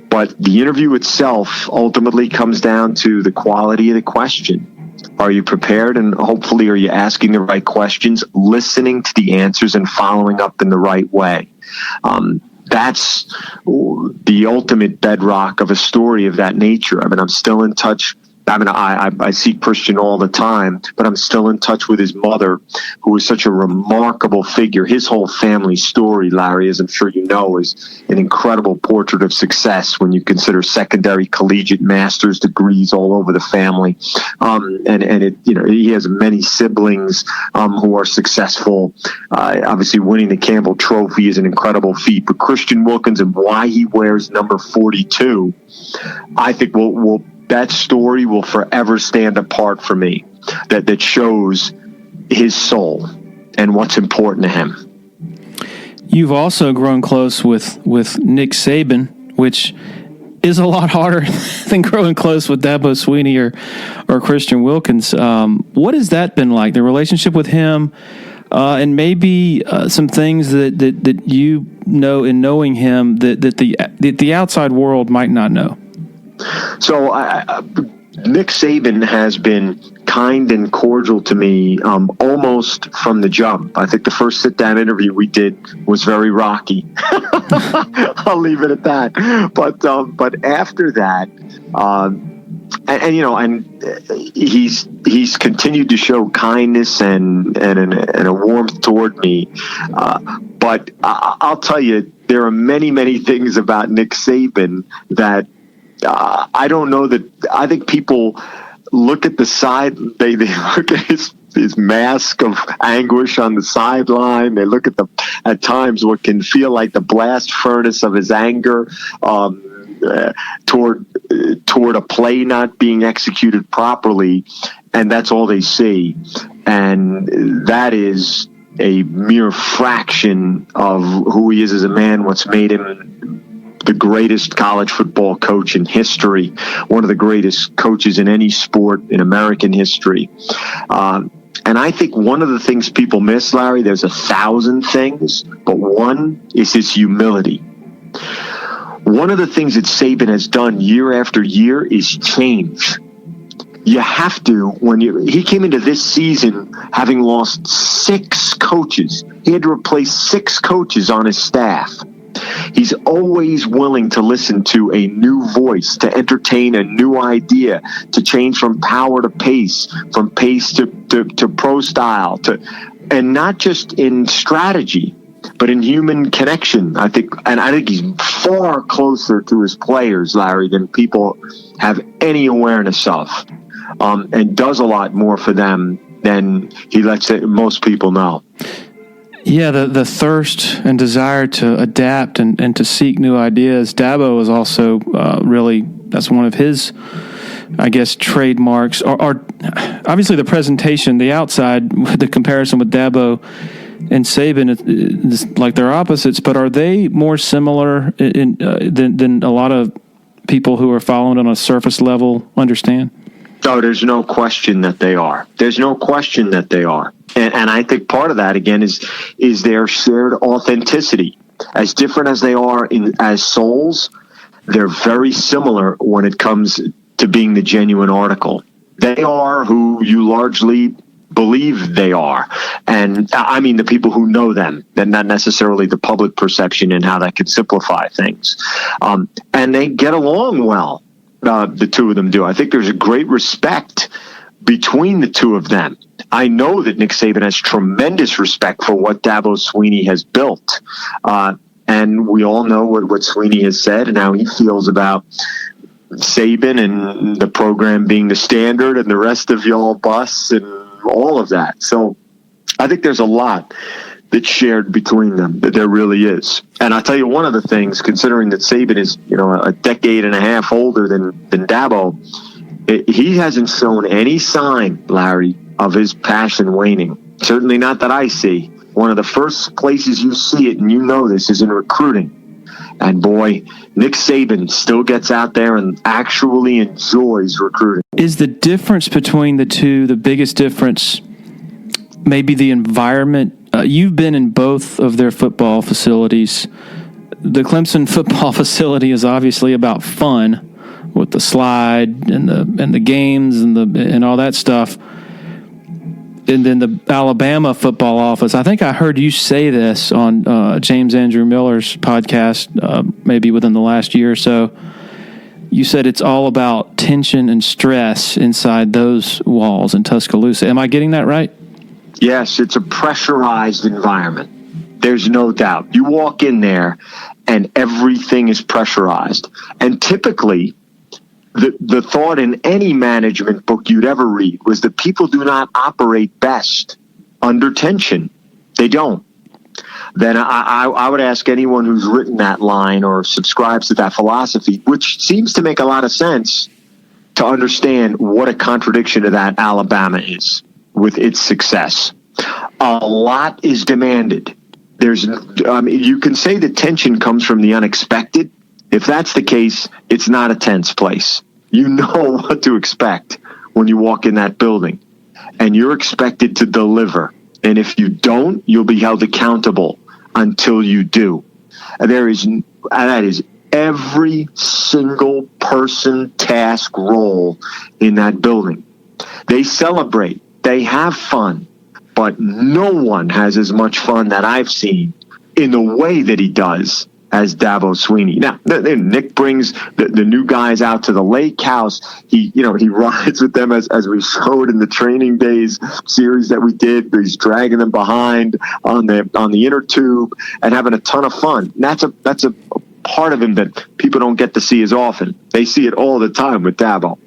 But the interview itself ultimately comes down to the quality of the question. Are you prepared, and hopefully are you asking the right questions, listening to the answers, and following up in the right way? That's the ultimate bedrock of a story of that nature. I mean, I'm still in touch. I mean, I see Christian all the time, but I'm still in touch with his mother, who is such a remarkable figure. His whole family story, Larry, as I'm sure you know, is an incredible portrait of success when you consider secondary, collegiate, master's degrees all over the family. He has many siblings who are successful. Obviously, winning the Campbell Trophy is an incredible feat. But Christian Wilkins and why he wears number 42, I think that story will forever stand apart for me, that shows his soul and what's important to him. You've also grown close with Nick Saban, which is a lot harder than growing close with Dabo Swinney or Christian Wilkins. What has that been like, the relationship with him, and maybe some things that you know in knowing him that the outside world might not know? So Nick Saban has been kind and cordial to me almost from the jump. I think the first sit-down interview we did was very rocky. I'll leave it at that. But after that, he's continued to show kindness and a warmth toward me. But I'll tell you, there are many, many things about Nick Saban that I don't know that. I think people look at the side. They look at his mask of anguish on the sideline. They look at times what can feel like the blast furnace of his anger toward a play not being executed properly, and that's all they see. And that is a mere fraction of who he is as a man. What's made him the greatest college football coach in history, one of the greatest coaches in any sport in American history. And I think one of the things people miss, Larry, there's 1,000 things, but one is his humility. One of the things that Saban has done year after year is change. You have to, he came into this season having lost 6 coaches. He had to replace 6 coaches on his staff. He's always willing to listen to a new voice, to entertain a new idea, to change from power to pace, from pace to pro style, and not just in strategy, but in human connection. I think he's far closer to his players, Larry, than people have any awareness of, and does a lot more for them than he lets most people know. Yeah, the thirst and desire to adapt and to seek new ideas. Dabo is also really, that's one of his, I guess, trademarks. Are obviously the presentation, the outside, the comparison with Dabo and Saban is like they're opposites, but are they more similar than a lot of people who are following on a surface level understand? Oh, there's no question that they are. There's no question that they are. And I think part of that, again, is their shared authenticity. As different as they are as souls, they're very similar when it comes to being the genuine article. They are who you largely believe they are. And I mean the people who know them, and not necessarily the public perception and how that could simplify things. And they get along well. The two of them do. I think there's a great respect between the two of them. I know that Nick Saban has tremendous respect for what Dabo Swinney has built. And we all know what Swinney has said and how he feels about Saban and the program being the standard and the rest of y'all bus and all of that. So I think there's a lot that's shared between them, that there really is. And I'll tell you one of the things, considering that Saban is, a decade and a half older than Dabo, he hasn't shown any sign, Larry, of his passion waning. Certainly not that I see. One of the first places you see it, and you know this, is in recruiting. And boy, Nick Saban still gets out there and actually enjoys recruiting. Is the difference between the two, the biggest difference, maybe the environment? You've been in both of their football facilities. the Clemson football facility is obviously about fun with the slide and the games and all that stuff. And then the Alabama football office, I think I heard you say this on James Andrew Miller's podcast, maybe within the last year or so. You said it's all about tension and stress inside those walls in Tuscaloosa. Am I getting that right? Yes, it's a pressurized environment. There's no doubt. You walk in there and everything is pressurized. And typically, the thought in any management book you'd ever read was that people do not operate best under tension. They don't. Then I would ask anyone who's written that line or subscribes to that philosophy, which seems to make a lot of sense, to understand what a contradiction to that Alabama is with its success. A lot is demanded. You can say that tension comes from the unexpected. If that's the case, it's not a tense place. You know what to expect when you walk in that building, and you're expected to deliver. And if you don't, you'll be held accountable until you do. That is every single person, task, role in that building. They celebrate. They have fun. But no one has as much fun that I've seen in the way that he does as Dabo Swinney. Now, Nick brings the new guys out to the lake house. He rides with them as we showed in the training days series that we did. He's dragging them behind on the inner tube and having a ton of fun. And that's a part of him that people don't get to see as often. They see it all the time with Dabo.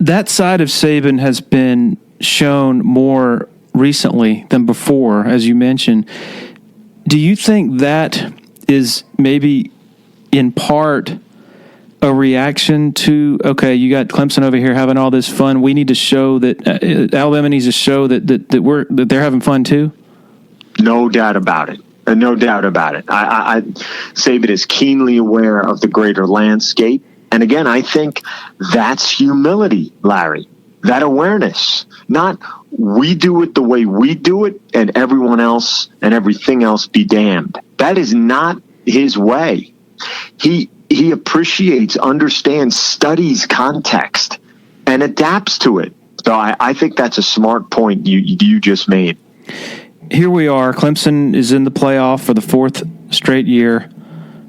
That side of Saban has been shown more recently than before, as you mentioned. Do you think that is maybe in part a reaction to, okay, you got Clemson over here having all this fun. We need to show that Alabama needs to show that they're having fun too? No doubt about it. No doubt about it. I Saban is keenly aware of the greater landscape. And again, I think that's humility, Larry. That awareness. Not we do it the way we do it and everyone else and everything else be damned. That is not his way. He appreciates, understands, studies context, and adapts to it. So I think that's a smart point you just made. Here we are. Clemson is in the playoff for the fourth straight year.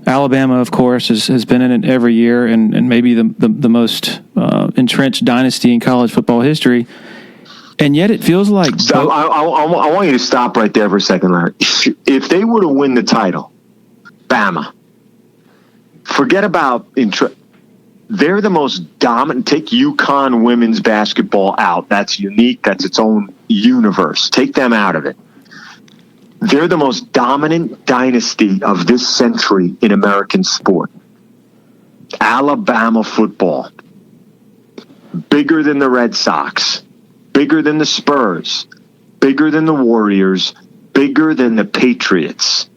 Alabama, of course, has been in it every year and maybe the most entrenched dynasty in college football history. And yet it feels like... I want you to stop right there for a second, Larry. If they were to win the title, Bama, forget about... They're the most dominant... Take UConn women's basketball out. That's unique. That's its own universe. Take them out of it. They're the most dominant dynasty of this century in American sport. Alabama football. Bigger than the Red Sox. Bigger than the Spurs. Bigger than the Warriors. Bigger than the Patriots.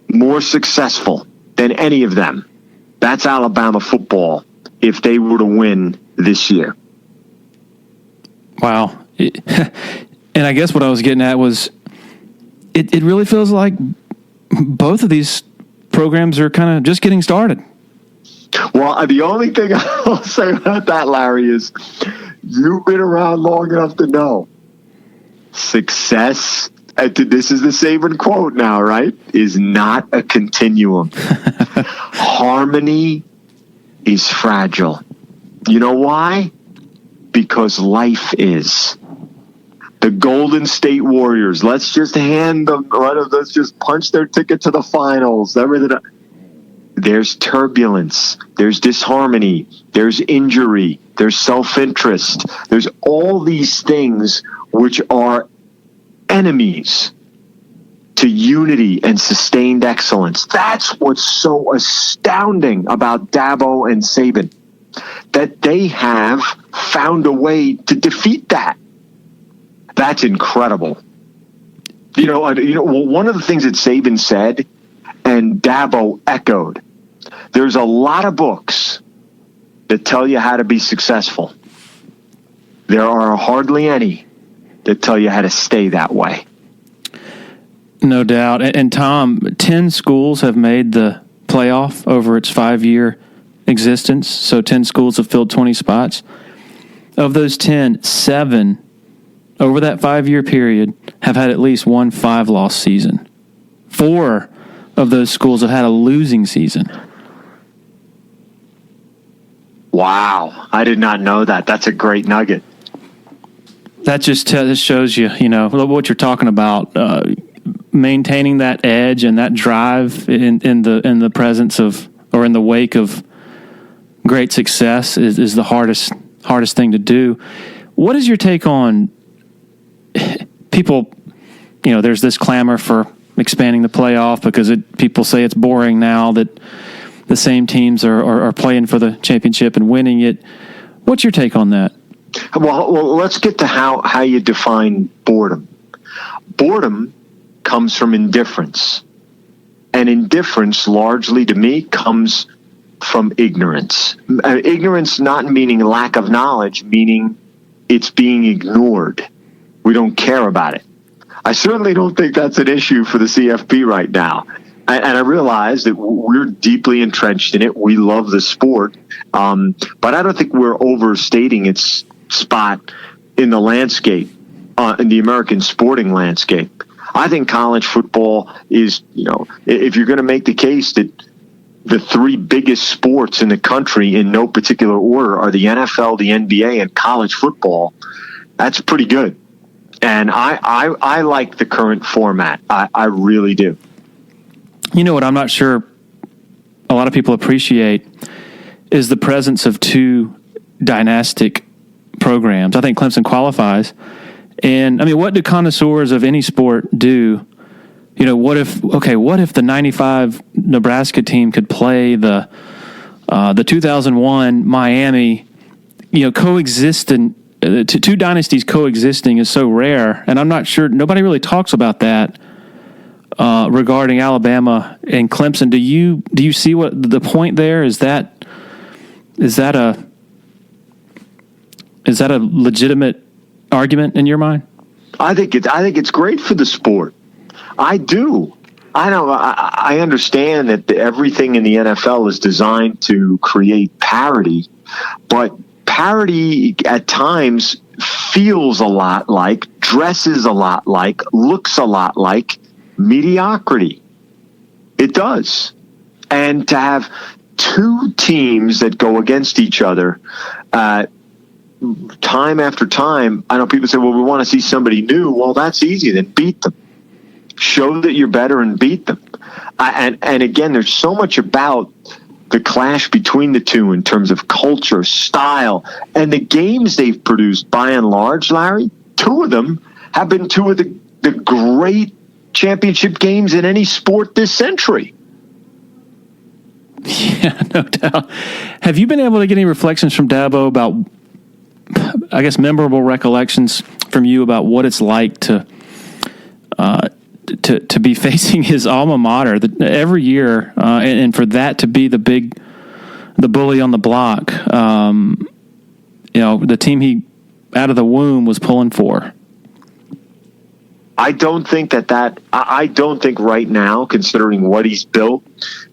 More successful than any of them. That's Alabama football if they were to win this year. Wow. And I guess what I was getting at was it really feels like both of these programs are kind of just getting started. Well, the only thing I'll say about that, Larry, is you've been around long enough to know success, this is the Saban quote now, right, is not a continuum. Harmony is fragile. You know why? Because life is. The Golden State Warriors, let's just let's just punch their ticket to the finals. Everything. There's turbulence. There's disharmony. There's injury. There's self-interest. There's all these things which are enemies to unity and sustained excellence. That's what's so astounding about Dabo and Saban, that they have found a way to defeat that. That's incredible. You know, one of the things that Saban said and Dabo echoed, there's a lot of books that tell you how to be successful. There are hardly any that tell you how to stay that way. No doubt. And Tom, 10 schools have made the playoff over its 5-year existence. So 10 schools have filled 20 spots. Of those 10, 7 over that 5-year period have had at least one 5-loss season. 4 of those schools have had a losing season. Wow. I did not know that. That's a great nugget. That just shows you, what you're talking about. Maintaining that edge and that drive in the presence of, or in the wake of, great success is the hardest thing to do. What is your take on people? There's this clamor for expanding the playoff because people say it's boring now that the same teams are playing for the championship and winning it. What's your take on that? Well, let's get to how you define boredom. Boredom comes from indifference. And indifference, largely to me, comes from ignorance. Ignorance not meaning lack of knowledge, meaning it's being ignored. We don't care about it. I certainly don't think that's an issue for the CFP right now. And I realize that we're deeply entrenched in it. We love the sport. But I don't think we're overstating its spot in the landscape, in the American sporting landscape. I think college football is, if you're going to make the case that the 3 biggest sports in the country in no particular order are the NFL, the NBA, and college football, that's pretty good. And I like the current format. I really do. You know what I'm not sure a lot of people appreciate is the presence of 2 dynastic programs. I think Clemson qualifies. And, what do connoisseurs of any sport do? What if the 95 Nebraska team could play the 2001 Miami, coexisting, 2 dynasties coexisting is so rare. And I'm not sure, nobody really talks about that regarding Alabama and Clemson. Do you see what the point there is? That a legitimate argument in your mind? I think it's great for the sport. I do. I understand that everything in the NFL is designed to create parity, but parity at times feels a lot like, dresses a lot like, looks a lot like mediocrity. It does. And to have 2 teams that go against each other time after time, I know people say, well, we want to see somebody new. Well, that's easy. Then beat them. Show that you're better and beat them. And again, there's so much about the clash between the 2 in terms of culture, style, and the games they've produced by and large, Larry. 2 of them have been 2 of the great championship games in any sport this century. Yeah, no doubt. Have you been able to get any reflections from Dabo about, I guess, memorable recollections from you about what it's like to be facing his alma mater every year, and for that to be the bully on the block, the team he out of the womb was pulling for? I don't think I don't think right now, considering what he's built,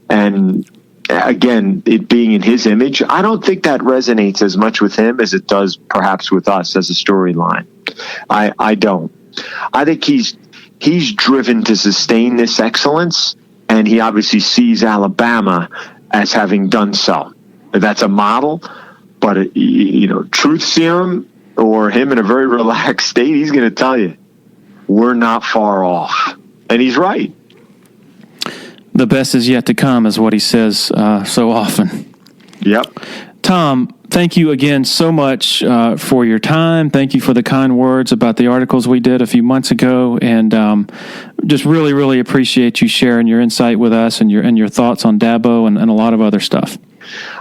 and again, it being in his image, I don't think that resonates as much with him as it does perhaps with us as a storyline. I don't. I think he's driven to sustain this excellence, and he obviously sees Alabama as having done so. That's a model, but truth serum or him in a very relaxed state, he's going to tell you, we're not far off. And he's right. The best is yet to come is what he says so often. Yep. Tom, thank you again so much for your time. Thank you for the kind words about the articles we did a few months ago, and just really, really appreciate you sharing your insight with us and your thoughts on Dabo and a lot of other stuff.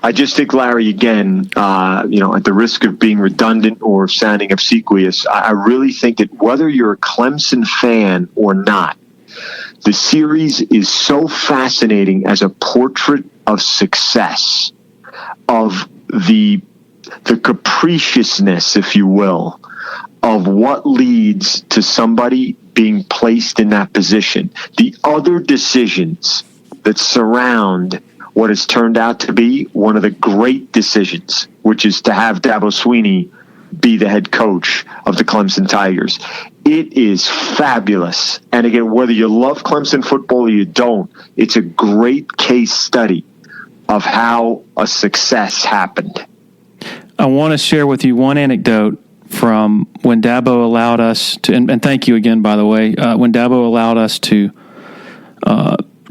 I just think, Larry, again, at the risk of being redundant or sounding obsequious, I really think that whether you're a Clemson fan or not, the series is so fascinating as a portrait of success, of the capriciousness, if you will, of what leads to somebody being placed in that position. The other decisions that surround what has turned out to be one of the great decisions, which is to have Dabo Swinney be the head coach of the Clemson Tigers. It is fabulous. And again, whether you love Clemson football or you don't, it's a great case study of how a success happened. I want to share with you one anecdote from when Dabo allowed us to, and thank you again, by the way, when Dabo allowed us to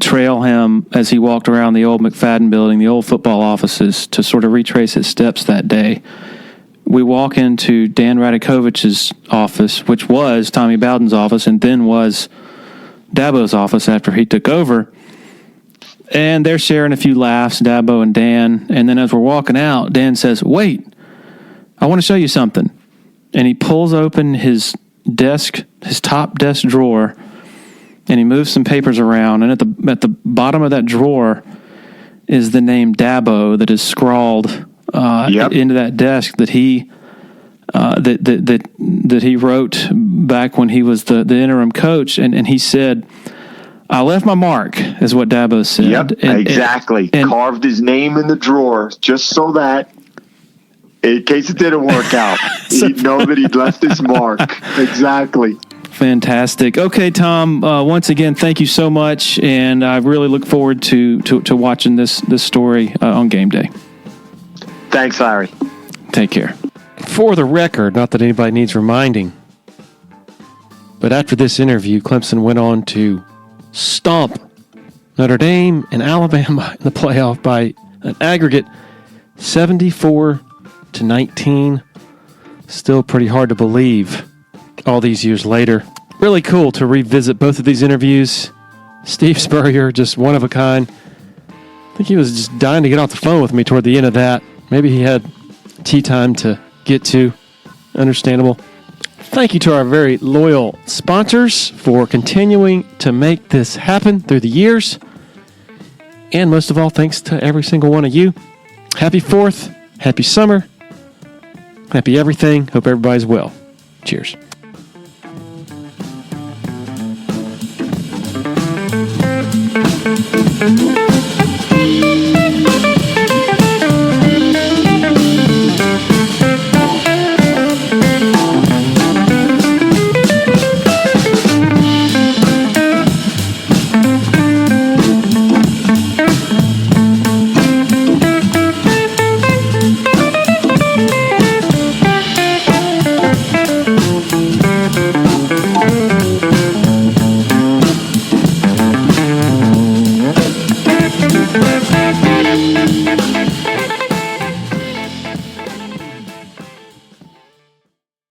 trail him as he walked around the old McFadden building, the old football offices, to sort of retrace his steps that day. We walk into Dan Radakovich's office, which was Tommy Bowden's office and then was Dabo's office after he took over. And they're sharing a few laughs, Dabo and Dan. And then as we're walking out, Dan says, "Wait, I want to show you something." And he pulls open his desk, his top desk drawer, and he moves some papers around. And at the bottom of that drawer is the name Dabo that is scrawled into that desk that he that he wrote back when he was the interim coach. And he said, "I left my mark," is what Dabo said. Yep, exactly. And carved his name in the drawer just so that in case it didn't work out, he'd know that he'd left his mark. Exactly. Fantastic. Okay, Tom, once again, thank you so much, and I really look forward to watching this story on game day. Thanks, Larry. Take care. For the record, not that anybody needs reminding, but after this interview, Clemson went on to stomp Notre Dame and Alabama in the playoff by an aggregate 74-19. Still pretty hard to believe all these years later. Really cool to revisit both of these interviews. Steve Spurrier, just one of a kind. I think he was just dying to get off the phone with me toward the end of that. Maybe he had tea time to get to. Understandable. Thank you to our very loyal sponsors for continuing to make this happen through the years. And most of all, thanks to every single one of you. Happy 4th. Happy summer. Happy everything. Hope everybody's well. Cheers. Thank you.